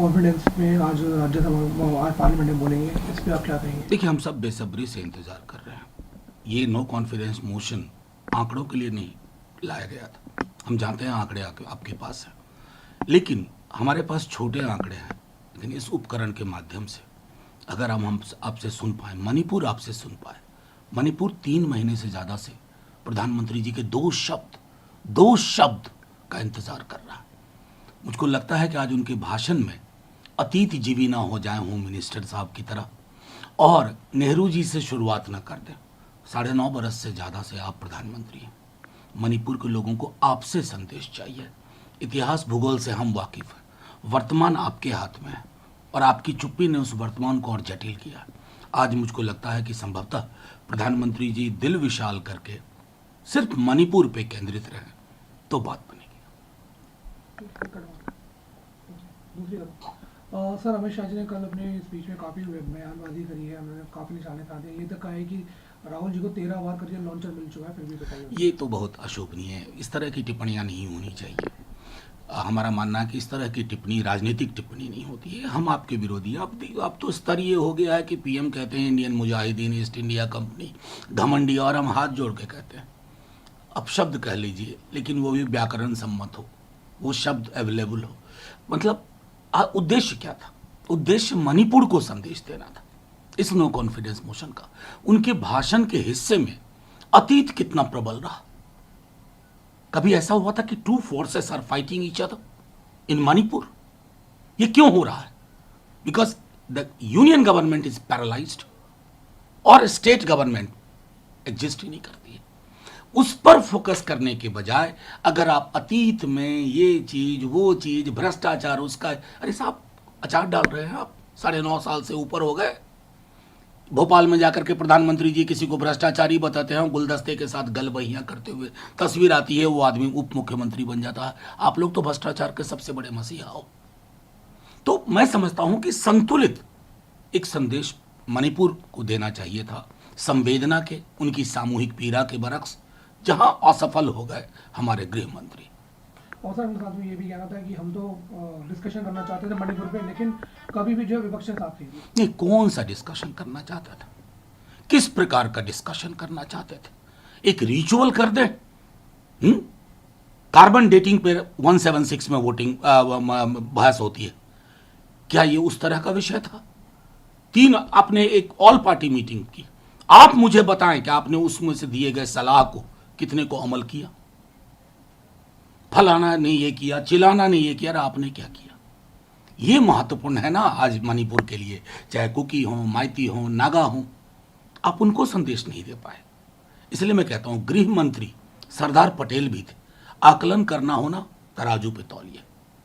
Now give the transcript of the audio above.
Confidence में आज राज्यसभा आज पार्लियामेंट में बोलेंगे, इस पे आप क्या कहेंगे? देखिए, हम सब बेसब्री से इंतजार कर रहे हैं। ये नो कॉन्फिडेंस मोशन आंकड़ों के लिए नहीं लाया गया था। हम जानते हैं आंकड़े आपके पास हैं, लेकिन हमारे पास छोटे आंकड़े हैं। लेकिन इस उपकरण के माध्यम से अगर हम आपसे सुन पाए, मणिपुर आपसे सुन पाए, मणिपुर 3 महीने से ज़्यादा से प्रधानमंत्री जी के दो शब्द का इंतजार कर रहा है। मुझको लगता है कि आज उनके भाषण में अतीत जीवी ना हो जाए होम मिनिस्टर साहब की तरह, और नेहरू जी से शुरुआत ना कर दें। 9.5 बरस से ज़्यादा से आप प्रधानमंत्री हैं। मणिपुर के लोगों को आपसे संदेश चाहिए। इतिहास भूगोल से हम वाकिफ़ हैं। वर्तमान आपके हाथ में है और आपकी चुप्पी ने उस वर्तमान को और जटिल किया। आज मुझको लगता है कि संभवतः प्रधानमंत्री जी दिल विशाल करके सिर्फ मणिपुर पे केंद्रित रहें तो बात बनेगी। दूसरी बात, सर अमित शाह जी ने कल अपने स्पीच में काफ़ी बयानबाजी करी है, उन्होंने काफ़ी निशाने साधे। ये तक कहा है कि राहुल जी को 13 बार करके लॉन्चर मिल चुका है, फिर भी बताइए। ये तो बहुत अशोभनीय है। इस तरह की टिप्पणियां नहीं होनी चाहिए। हमारा मानना है कि इस तरह की टिप्पणी राजनीतिक टिप्पणी नहीं होती है। हम आपके विरोधी, अब तो स्तर ये हो गया है कि पीएम कहते हैं Indian Mujahideen east India company घमंडी, और हम हाथ जोड़ के कहते हैं। अब शब्द कह लीजिए, लेकिन वो भी व्याकरण सम्मत हो, वो शब्द अवेलेबल हो। मतलब उद्देश्य क्या था? उद्देश्य मणिपुर को संदेश देना था इस नो कॉन्फिडेंस मोशन का। उनके भाषण के हिस्से में अतीत कितना प्रबल रहा। कभी ऐसा हुआ था कि two forces are fighting each other in Manipur? ये क्यों हो रहा है? Because the union government is paralysed और स्टेट गवर्नमेंट एग्जिस्ट ही नहीं करती है। उस पर फोकस करने के बजाय अगर आप अतीत में ये चीज वो चीज भ्रष्टाचार उसका, अरे साहब अचार डाल रहे हैं आप। 9.5 साल से ऊपर हो गए। भोपाल में जाकर के प्रधानमंत्री जी किसी को भ्रष्टाचारी बताते हैं, गुलदस्ते के साथ गलबहियां करते हुए तस्वीर आती है, वो आदमी उप मुख्यमंत्री बन जाता है। आप लोग तो भ्रष्टाचार के सबसे बड़े मसीहा हो। तो मैं समझता हूं कि संतुलित एक संदेश मणिपुर को देना चाहिए था, संवेदना के, उनकी सामूहिक पीड़ा के बरक्स, जहां असफल हो गए हमारे गृह मंत्री। और सर उनके साथ में ये भी कहना था कि हम तो डिस्कशन करना चाहते थे मणिपुर पे, लेकिन कभी भी जो है विपक्ष के साथ थे। नहीं, कौन सा डिस्कशन करना चाहता था? किस प्रकार का डिस्कशन करना चाहते थे? एक रिचुअल कर दे। कार्बन डेटिंग पे 176 में वोटिंग बहस होती है, क्या ये उस तरह का विषय था? 3 आपने एक ऑल पार्टी मीटिंग की। आप मुझे बताएं कि आपने उसमें से दिए गए सलाह को कितने को अमल किया? फलाना ने ये किया, चिलाना ने ये किया, आपने क्या किया? ये महत्वपूर्ण है ना आज मणिपुर के लिए। चाहे कुकी हो, माइती हो, नागा हो, आप उनको संदेश नहीं दे पाए। इसलिए मैं कहता हूं गृह मंत्री सरदार पटेल भी थे। आकलन करना हो ना, तराजू पे तौलिए।